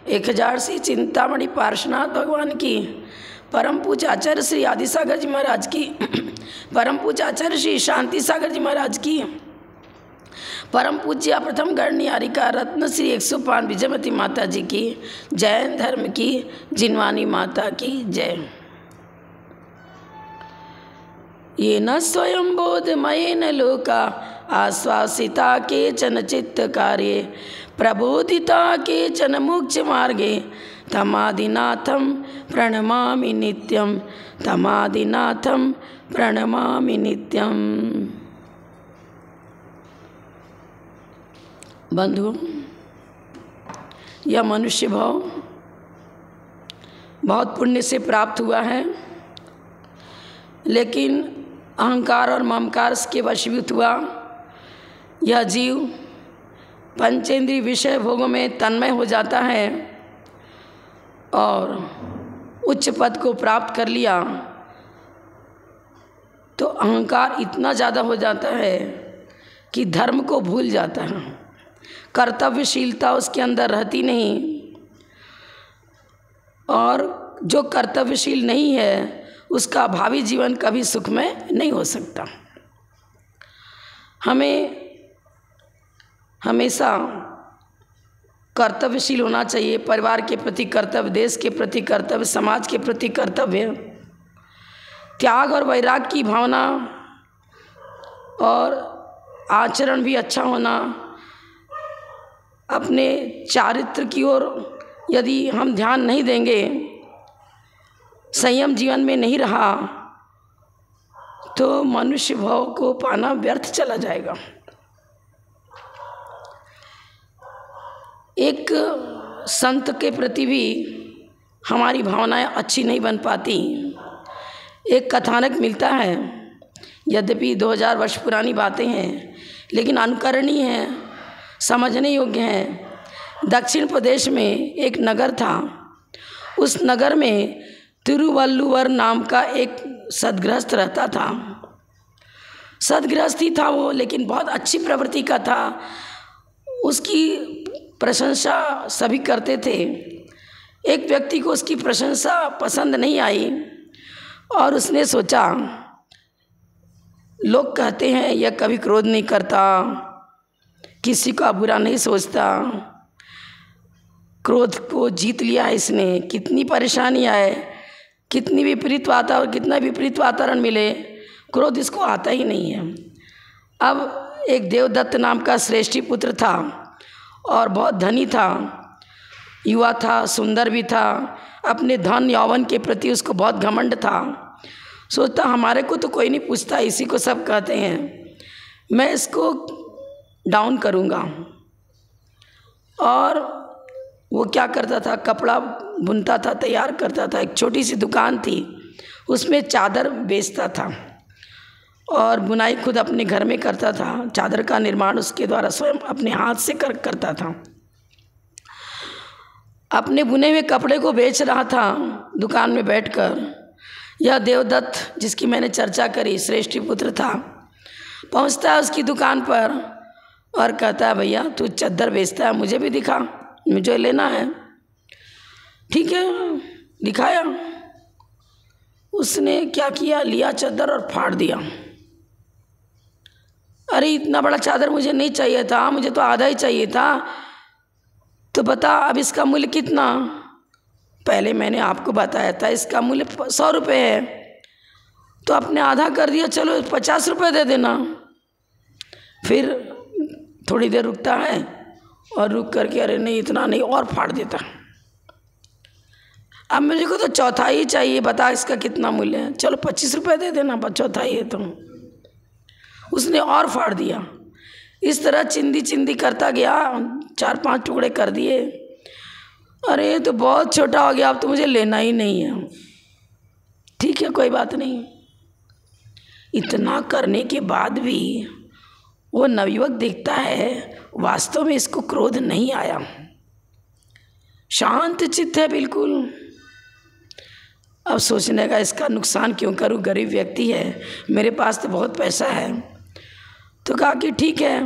1000 श्री चिंतामणि पार्श्वनाथ भगवान की, परम पूज्य आचार्य श्री आदि सागर जी महाराज की, परम पूज्य आचार्य श्री शांति सागर जी महाराज की, परम पूज्य प्रथम गणनियारिका रत्न श्री 105 विजयमती माता जी की, जैन धर्म की जिनवानी माता की जय। ये न स्वयं बोधमयेन लोका आश्वासिता केचन चित्तकार्ये प्रबोधिता केचन मोक्ष मार्गे तमादिनाथं प्रणमामि नित्यं, तमादिनाथं प्रणमामि नित्यं। बंधु, यह मनुष्य भाव बहुत पुण्य से प्राप्त हुआ है, लेकिन अहंकार और ममकार के वशीभूत हुआ यह जीव पंचेंद्रिय विषय भोगों में तन्मय हो जाता है और उच्च पद को प्राप्त कर लिया तो अहंकार इतना ज़्यादा हो जाता है कि धर्म को भूल जाता है, कर्तव्यशीलता उसके अंदर रहती नहीं, और जो कर्तव्यशील नहीं है उसका भावी जीवन कभी सुखमय नहीं हो सकता। हमें हमेशा कर्तव्यशील होना चाहिए, परिवार के प्रति कर्तव्य, देश के प्रति कर्तव्य, समाज के प्रति कर्तव्य, त्याग और वैराग की भावना और आचरण भी अच्छा होना। अपने चारित्र की ओर यदि हम ध्यान नहीं देंगे, संयम जीवन में नहीं रहा तो मनुष्य भाव को पाना व्यर्थ चला जाएगा। एक संत के प्रति भी हमारी भावनाएं अच्छी नहीं बन पाती। एक कथानक मिलता है, यद्यपि 2000 वर्ष पुरानी बातें हैं लेकिन अनुकरणीय हैं, समझने योग्य हैं। दक्षिण प्रदेश में एक नगर था, उस नगर में तिरुवल्लुवर नाम का एक सद्गृहस्थ रहता था। सद्गृहस्थ ही था वो, लेकिन बहुत अच्छी प्रवृत्ति का था। उसकी प्रशंसा सभी करते थे। एक व्यक्ति को उसकी प्रशंसा पसंद नहीं आई और उसने सोचा, लोग कहते हैं यह कभी क्रोध नहीं करता, किसी का बुरा नहीं सोचता, क्रोध को जीत लिया है इसने, कितनी परेशानी आए, कितनी विपरीत वातावरण, कितना विपरीत वातावरण मिले, क्रोध इसको आता ही नहीं है। अब एक देवदत्त नाम का श्रेष्ठी पुत्र था और बहुत धनी था, युवा था, सुंदर भी था। अपने धन यौवन के प्रति उसको बहुत घमंड था। सोचता हमारे को तो कोई नहीं पूछता, इसी को सब कहते हैं, मैं इसको डाउन करूँगा। और वो क्या करता था, कपड़ा बुनता था, तैयार करता था। एक छोटी सी दुकान थी, उसमें चादर बेचता था और बुनाई खुद अपने घर में करता था। चादर का निर्माण उसके द्वारा स्वयं अपने हाथ से करता था। अपने बुने हुए कपड़े को बेच रहा था दुकान में बैठकर। यह देवदत्त जिसकी मैंने चर्चा करी, श्रेष्ठी पुत्र था, पहुंचता है उसकी दुकान पर और कहता है, भैया तू चादर बेचता है, मुझे भी दिखा, मुझे लेना है। ठीक है, दिखाया। उसने क्या किया, लिया चादर और फाड़ दिया। अरे इतना बड़ा चादर मुझे नहीं चाहिए था, मुझे तो आधा ही चाहिए था। तो बता अब इसका मूल्य कितना? पहले मैंने आपको बताया था इसका मूल्य 100 रुपये है, तो आपने आधा कर दिया, चलो 50 रुपये दे देना। फिर थोड़ी देर रुकता है और रुक करके, अरे नहीं इतना नहीं, और फाड़ देता। अब मुझे को तो चौथाई चाहिए, बता इसका कितना मूल्य है? चलो 25 रुपये दे देना, चौथाई है तो। उसने और फाड़ दिया। इस तरह चिंदी चिंदी करता गया, 4-5 टुकड़े कर दिए। अरे ये तो बहुत छोटा हो गया, अब तो मुझे लेना ही नहीं है। ठीक है, कोई बात नहीं। इतना करने के बाद भी वो नवयुवक देखता है वास्तव में इसको क्रोध नहीं आया, शांत चित्त है बिल्कुल। अब सोचने का इसका नुकसान क्यों करूं, गरीब व्यक्ति है, मेरे पास तो बहुत पैसा है। तो कहा कि ठीक है,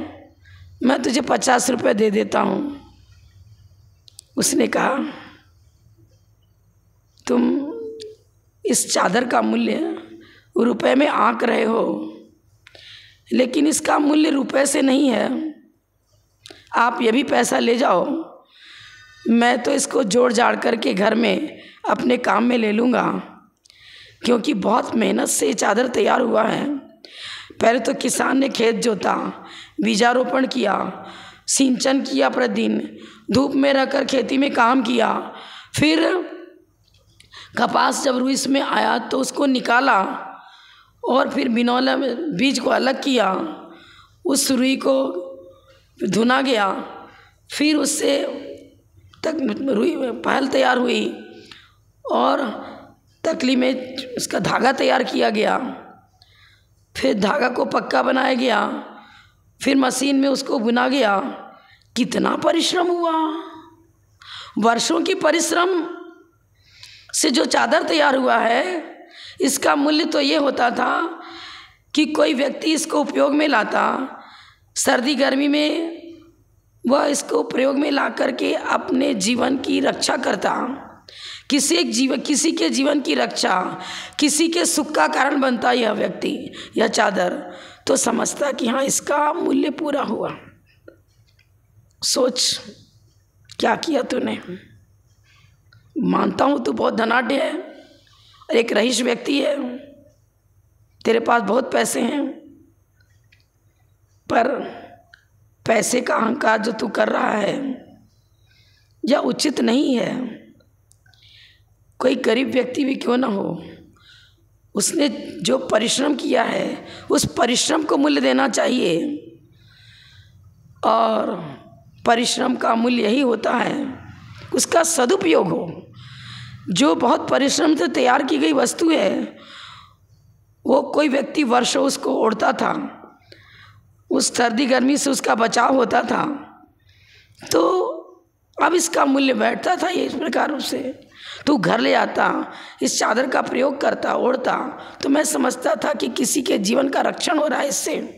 मैं तुझे 50 रुपये दे देता हूँ। उसने कहा, तुम इस चादर का मूल्य रुपए में आंक रहे हो, लेकिन इसका मूल्य रुपए से नहीं है। आप ये भी पैसा ले जाओ, मैं तो इसको जोड़ जाड़ करके घर में अपने काम में ले लूँगा, क्योंकि बहुत मेहनत से ये चादर तैयार हुआ है। पहले तो किसान ने खेत जोता, बीजारोपण किया, सिंचन किया, प्रतिदिन धूप में रहकर खेती में काम किया, फिर कपास जब रुई में आया तो उसको निकाला और फिर बिनौला में बीज को अलग किया, उस रुई को धुना गया, फिर उससे तक रुई पहल तैयार हुई और तकली में उसका धागा तैयार किया गया, फिर धागा को पक्का बनाया गया, फिर मशीन में उसको बुना गया। कितना परिश्रम हुआ, वर्षों की परिश्रम से जो चादर तैयार हुआ है, इसका मूल्य तो ये होता था कि कोई व्यक्ति इसको उपयोग में लाता, सर्दी गर्मी में वह इसको प्रयोग में ला करके अपने जीवन की रक्षा करता, किसी के जीवन की रक्षा, किसी के सुख का कारण बनता यह व्यक्ति, यह चादर, तो समझता कि हाँ इसका मूल्य पूरा हुआ। सोच क्या किया तूने। मानता हूँ तू बहुत धनाढ्य है, एक रईस व्यक्ति है, तेरे पास बहुत पैसे हैं, पर पैसे का अहंकार जो तू कर रहा है यह उचित नहीं है। कोई गरीब व्यक्ति भी क्यों ना हो, उसने जो परिश्रम किया है उस परिश्रम को मूल्य देना चाहिए, और परिश्रम का मूल्य यही होता है उसका सदुपयोग हो। जो बहुत परिश्रम से तैयार की गई वस्तु है, वो कोई व्यक्ति वर्षों उसको ओढ़ता था, उस सर्दी गर्मी से उसका बचाव होता था, तो अब इसका मूल्य बैठता था ये इस प्रकार से। तू घर ले आता, इस चादर का प्रयोग करता, ओढ़ता, तो मैं समझता था कि किसी के जीवन का रक्षण हो रहा है, इससे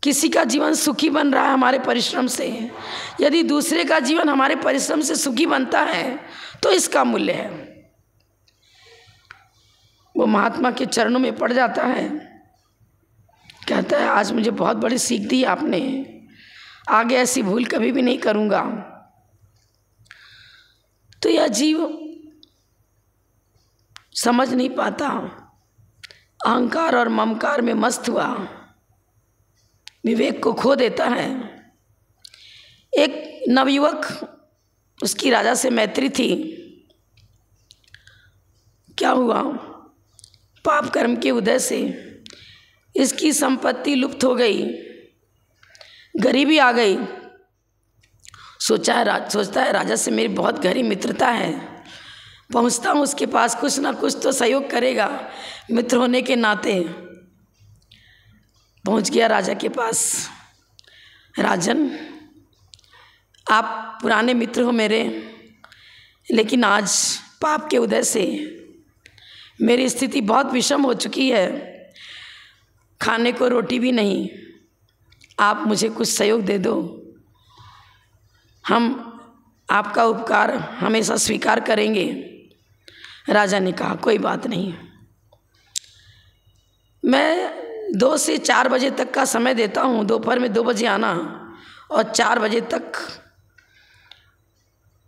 किसी का जीवन सुखी बन रहा है हमारे परिश्रम से। यदि दूसरे का जीवन हमारे परिश्रम से सुखी बनता है तो इसका मूल्य है। वो महात्मा के चरणों में पड़ जाता है, कहता है आज मुझे बहुत बड़ी सीख दी आपने, आगे ऐसी भूल कभी भी नहीं करूँगा। तो यह जीव समझ नहीं पाता, अहंकार और ममकार में मस्त हुआ, विवेक को खो देता है। एक नवयुवक, उसकी राजा से मैत्री थी। क्या हुआ, पाप कर्म के उदय से इसकी संपत्ति लुप्त हो गई, गरीबी आ गई। सोचता है राजा से मेरी बहुत गहरी मित्रता है, पहुंचता हूँ उसके पास, कुछ ना कुछ तो सहयोग करेगा मित्र होने के नाते। पहुंच गया राजा के पास। राजन, आप पुराने मित्र हो मेरे, लेकिन आज पाप के उदय से मेरी स्थिति बहुत विषम हो चुकी है, खाने को रोटी भी नहीं, आप मुझे कुछ सहयोग दे दो, हम आपका उपकार हमेशा स्वीकार करेंगे। राजा ने कहा कोई बात नहीं, मैं 2 से 4 बजे तक का समय देता हूँ, दोपहर में 2 बजे आना और 4 बजे तक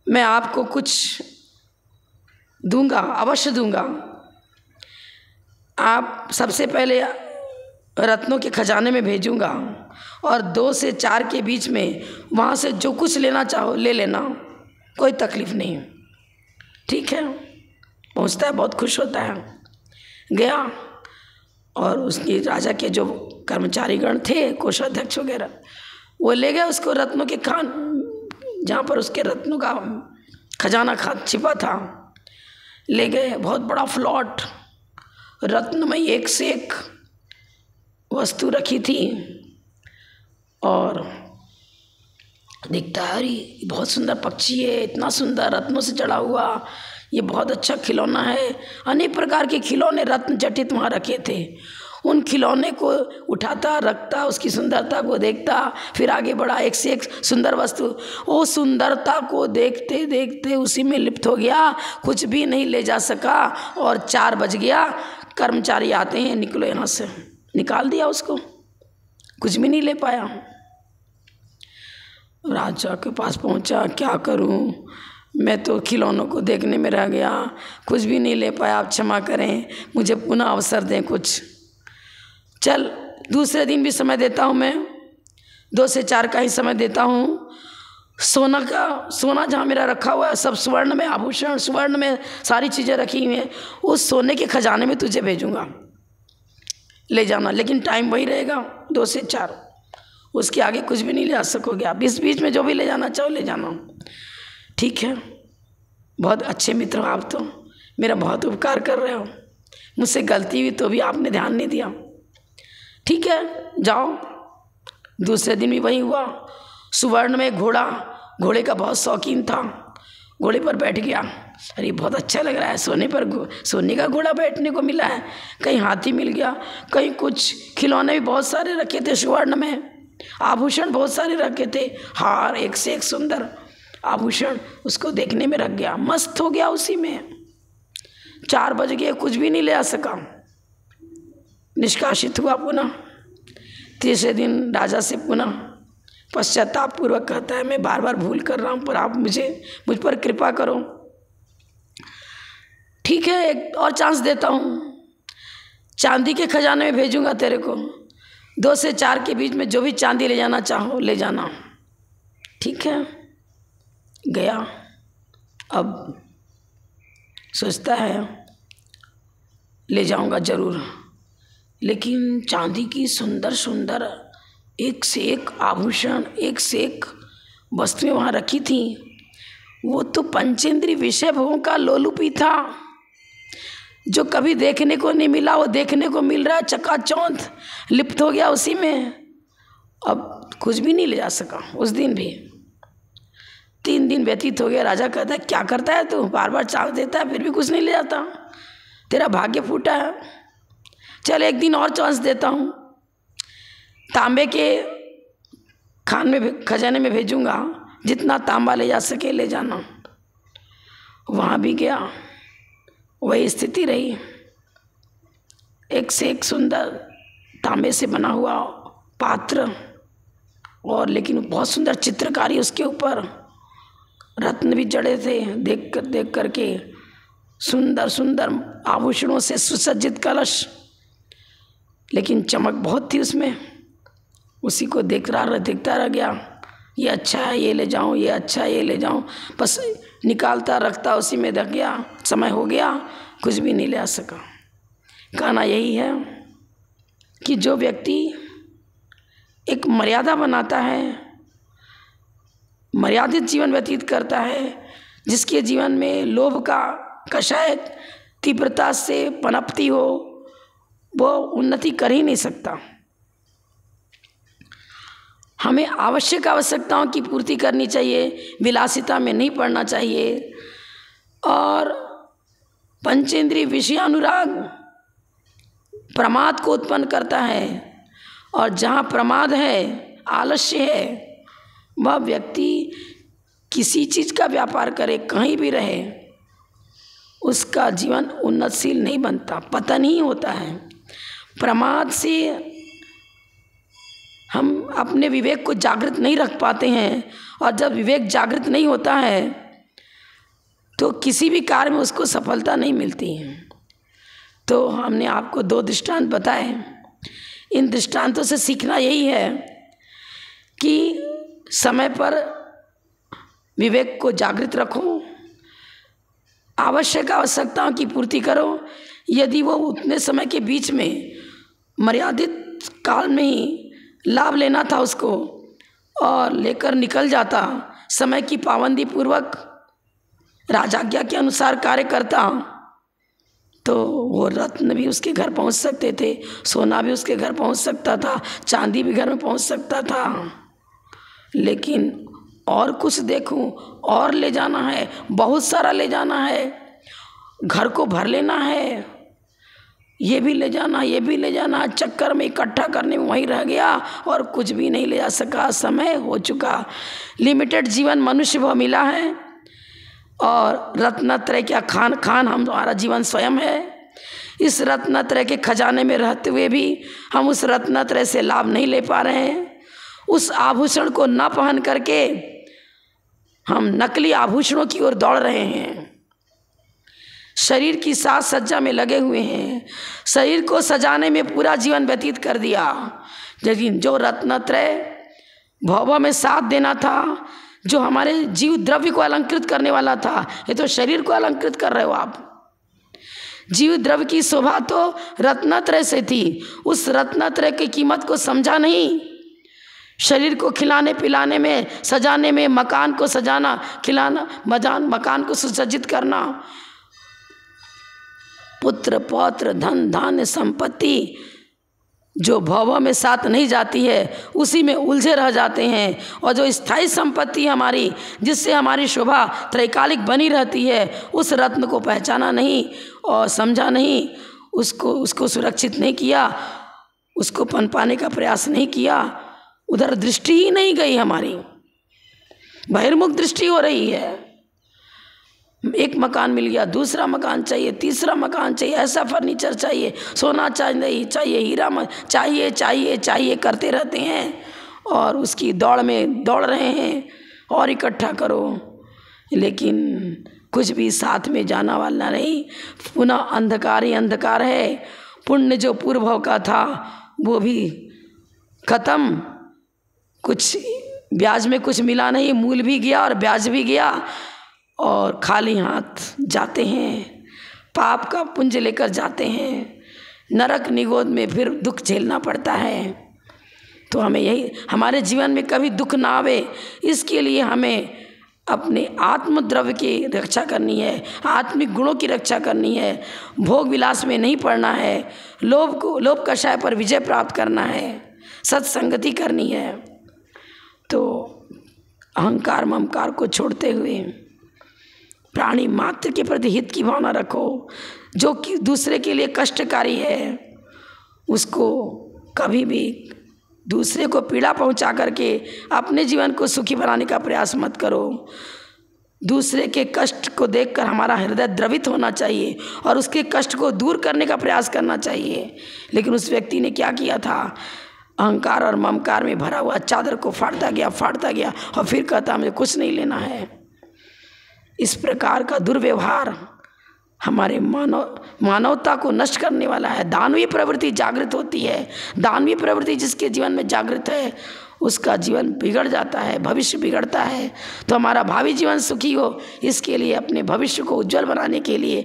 मैं आपको कुछ दूंगा, अवश्य दूंगा। आप सबसे पहले रत्नों के खजाने में भेजूंगा और 2 से 4 के बीच में वहाँ से जो कुछ लेना चाहो ले लेना, कोई तकलीफ़ नहीं। ठीक है, पहुँचता है, बहुत खुश होता है, गया और उसकी राजा के जो कर्मचारीगण थे, कोषाध्यक्ष वगैरह, वो ले गए उसको रत्नों के खान, जहाँ पर उसके रत्नों का खजाना छिपा था, ले गए। बहुत बड़ा फ्लॉट, रत्न में एक से एक वस्तु रखी थी, और दिखता है अरे बहुत सुंदर पक्षी है, इतना सुंदर रत्नों से चढ़ा हुआ, ये बहुत अच्छा खिलौना है। अनेक प्रकार के खिलौने रत्न जटित वहाँ रखे थे। उन खिलौने को उठाता, रखता, उसकी सुंदरता को देखता, फिर आगे बढ़ा, एक से एक सुंदर वस्तु। वो सुंदरता को देखते देखते उसी में लिप्त हो गया, कुछ भी नहीं ले जा सका। और 4 बज गया, कर्मचारी आते हैं, निकलो यहाँ से, निकाल दिया उसको, कुछ भी नहीं ले पाया। राजा के पास पहुँचा, क्या करूँ, मैं तो खिलौनों को देखने में रह गया, कुछ भी नहीं ले पाया, आप क्षमा करें, मुझे पुनः अवसर दें कुछ। चल दूसरे दिन भी समय देता हूँ मैं, 2 से 4 का ही समय देता हूँ। सोना जहाँ मेरा रखा हुआ है सब स्वर्ण में, आभूषण स्वर्ण में सारी चीज़ें रखी हुई हैं, उस सोने के खजाने में तुझे भेजूँगा, ले जाना, लेकिन टाइम वही रहेगा 2 से 4, उसके आगे कुछ भी नहीं ले आ सकोगे आप। बीच बीच में जो भी ले जाना चाहो ले जाना। ठीक है, बहुत अच्छे मित्र हो आप, तो मेरा बहुत उपकार कर रहे हो, मुझसे गलती हुई तो भी आपने ध्यान नहीं दिया। ठीक है, जाओ। दूसरे दिन भी वही हुआ। सुवर्ण में घोड़े का बहुत शौकीन था, घोड़े पर बैठ गया। अरे बहुत अच्छा लग रहा है, सोने का घोड़ा बैठने को मिला है। कहीं हाथी मिल गया, कहीं कुछ खिलौने भी बहुत सारे रखे थे स्वर्ण में, आभूषण बहुत सारे रखे थे, हार एक से एक सुंदर आभूषण, उसको देखने में रख गया, मस्त हो गया उसी में। 4 बज गए, कुछ भी नहीं ले आ सका, निष्कासित हुआ पुनः। तीसरे दिन राजा से पुनः पश्चाताप पूर्वक कहता है, मैं बार बार भूल कर रहा हूँ, पर आप मुझ पर कृपा करो। ठीक है, एक और चांस देता हूँ, चांदी के खजाने में भेजूंगा तेरे को, 2 से 4 के बीच में जो भी चांदी ले जाना चाहो ले जाना। ठीक है, गया। अब सोचता है ले जाऊंगा जरूर, लेकिन चांदी की सुंदर सुंदर एक से एक आभूषण, एक से एक वस्तुएं वहाँ रखी थी। वो तो पंचेंद्रिय विषय भोगों का लोलुपी था, जो कभी देखने को नहीं मिला वो देखने को मिल रहा है, चकाचौंध लिप्त हो गया उसी में। अब कुछ भी नहीं ले जा सका उस दिन भी। 3 दिन व्यतीत हो गया। राजा कहता है, क्या करता है तू, बार बार चांस देता है फिर भी कुछ नहीं ले जाता, तेरा भाग्य फूटा है। चल एक दिन और चांस देता हूँ, तांबे के खजाने में भेजूंगा, जितना तांबा ले जा सके ले जाना। वहाँ भी गया, वही स्थिति रही, एक से एक सुंदर तांबे से बना हुआ पात्र, और लेकिन बहुत सुंदर चित्रकारी उसके ऊपर, रत्न भी जड़े थे, देख करके सुंदर सुंदर आभूषणों से सुसज्जित कलश, लेकिन चमक बहुत थी उसमें। उसी को देखता रह गया, ये अच्छा है ये ले जाऊं, ये अच्छा है ये ले जाऊं, बस निकालता रखता उसी में रख गया। समय हो गया, कुछ भी नहीं ले आ सका। कहना यही है कि जो व्यक्ति एक मर्यादा बनाता है, मर्यादित जीवन व्यतीत करता है, जिसके जीवन में लोभ का कषाय तीव्रता से पनपती हो, वो उन्नति कर ही नहीं सकता। हमें आवश्यकताओं की पूर्ति करनी चाहिए, विलासिता में नहीं पड़ना चाहिए। और पंचेंद्रिय विषयानुराग प्रमाद को उत्पन्न करता है, और जहाँ प्रमाद है, आलस्य है, वह व्यक्ति किसी चीज़ का व्यापार करे, कहीं भी रहे, उसका जीवन उन्नतशील नहीं बनता, पतन ही होता है। प्रमाद से हम अपने विवेक को जागृत नहीं रख पाते हैं, और जब विवेक जागृत नहीं होता है तो किसी भी कार्य में उसको सफलता नहीं मिलती है। तो हमने आपको 2 दृष्टांत बताए। इन दृष्टांतों से सीखना यही है कि समय पर विवेक को जागृत रखो, आवश्यकताओं की पूर्ति करो। यदि वो उतने समय के बीच में मर्यादित काल में ही लाभ लेना था उसको, और लेकर निकल जाता, समय की पाबंदी पूर्वक राजाज्ञा के अनुसार कार्य करता, तो वो रत्न भी उसके घर पहुंच सकते थे, सोना भी उसके घर पहुंच सकता था, चांदी भी घर में पहुंच सकता था। लेकिन और कुछ देखूं, और ले जाना है, बहुत सारा ले जाना है, घर को भर लेना है, ये भी ले जाना, ये भी ले जाना, चक्कर में इकट्ठा करने में वहीं रह गया और कुछ भी नहीं ले जा सका। समय हो चुका। लिमिटेड जीवन मनुष्य को मिला है और रत्नत्रय क्या खान हमारा जीवन स्वयं है। इस रत्नत्रय के खजाने में रहते हुए भी हम उस रत्नत्रय से लाभ नहीं ले पा रहे हैं। उस आभूषण को न पहन करके हम नकली आभूषणों की ओर दौड़ रहे हैं। शरीर की साज सज्जा में लगे हुए हैं, शरीर को सजाने में पूरा जीवन व्यतीत कर दिया। लेकिन जो रत्नत्रय भव में साथ देना था, जो हमारे जीव द्रव्य को अलंकृत करने वाला था, ये तो शरीर को अलंकृत कर रहे हो आप। जीव द्रव्य की शोभा तो रत्नत्रय से थी, उस रत्नत्रय की कीमत को समझा नहीं। शरीर को खिलाने पिलाने में, सजाने में, मकान को सजाना, खिलाना, मकान को सुसज्जित करना, पुत्र पौत्र धन धान्य संपत्ति जो भव में साथ नहीं जाती है, उसी में उलझे रह जाते हैं। और जो स्थायी संपत्ति हमारी, जिससे हमारी शोभा त्रैकालिक बनी रहती है, उस रत्न को पहचाना नहीं और समझा नहीं, उसको सुरक्षित नहीं किया, उसको पनपाने का प्रयास नहीं किया, उधर दृष्टि ही नहीं गई हमारी, बहिर्मुख दृष्टि हो रही है। एक मकान मिल गया, दूसरा मकान चाहिए, तीसरा मकान चाहिए, ऐसा फर्नीचर चाहिए, सोना चाहिए, हीरा चाहिए करते रहते हैं और उसकी दौड़ में दौड़ रहे हैं और इकट्ठा करो, लेकिन कुछ भी साथ में जाना वाला नहीं। पुनः अंधकार ही अंधकार है। पुण्य जो पूर्व भाव का था वो भी खत्म, कुछ ब्याज में कुछ मिला नहीं, मूल भी गया और ब्याज भी गया और खाली हाथ जाते हैं, पाप का पुंज लेकर जाते हैं, नरक निगोद में फिर दुख झेलना पड़ता है। तो हमें यही, हमारे जीवन में कभी दुख ना आवे, इसके लिए हमें अपने आत्मद्रव्य की रक्षा करनी है, आत्मिक गुणों की रक्षा करनी है, भोग विलास में नहीं पड़ना है, लोभ कषाय पर विजय प्राप्त करना है, सत्संगति करनी है। तो अहंकार ममकार को छोड़ते हुए प्राणी मात्र के प्रति हित की भावना रखो। जो कि दूसरे के लिए कष्टकारी है, उसको कभी भी दूसरे को पीड़ा पहुंचा करके अपने जीवन को सुखी बनाने का प्रयास मत करो। दूसरे के कष्ट को देखकर हमारा हृदय द्रवित होना चाहिए और उसके कष्ट को दूर करने का प्रयास करना चाहिए। लेकिन उस व्यक्ति ने क्या किया था, अहंकार और ममकार में भरा हुआ चादर को फाड़ता गया और फिर कहता मुझे कुछ नहीं लेना है। इस प्रकार का दुर्व्यवहार हमारे मानवता को नष्ट करने वाला है। दानवीय प्रवृत्ति जागृत होती है, दानवीय प्रवृत्ति जिसके जीवन में जागृत है उसका जीवन बिगड़ जाता है, भविष्य बिगड़ता है। तो हमारा भावी जीवन सुखी हो, इसके लिए अपने भविष्य को उज्जवल बनाने के लिए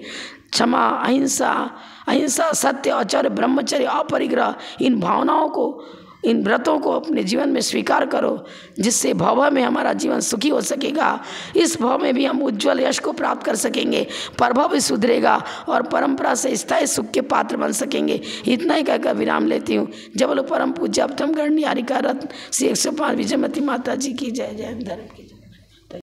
क्षमा, अहिंसा, सत्य, आचार्य, ब्रह्मचर्य, अपरिग्रह, इन भावनाओं को, इन व्रतों को अपने जीवन में स्वीकार करो, जिससे भव में हमारा जीवन सुखी हो सकेगा। इस भव में भी हम उज्जवल यश को प्राप्त कर सकेंगे, परभव भी सुधरेगा और परंपरा से स्थायी सुख के पात्र बन सकेंगे। इतना ही कहकर विराम लेती हूँ। जब लोग परम पूज्य अपतम गणनीय हरिका रत्न श्री 105 विजयमती माता जी की जय। जय धर्म की।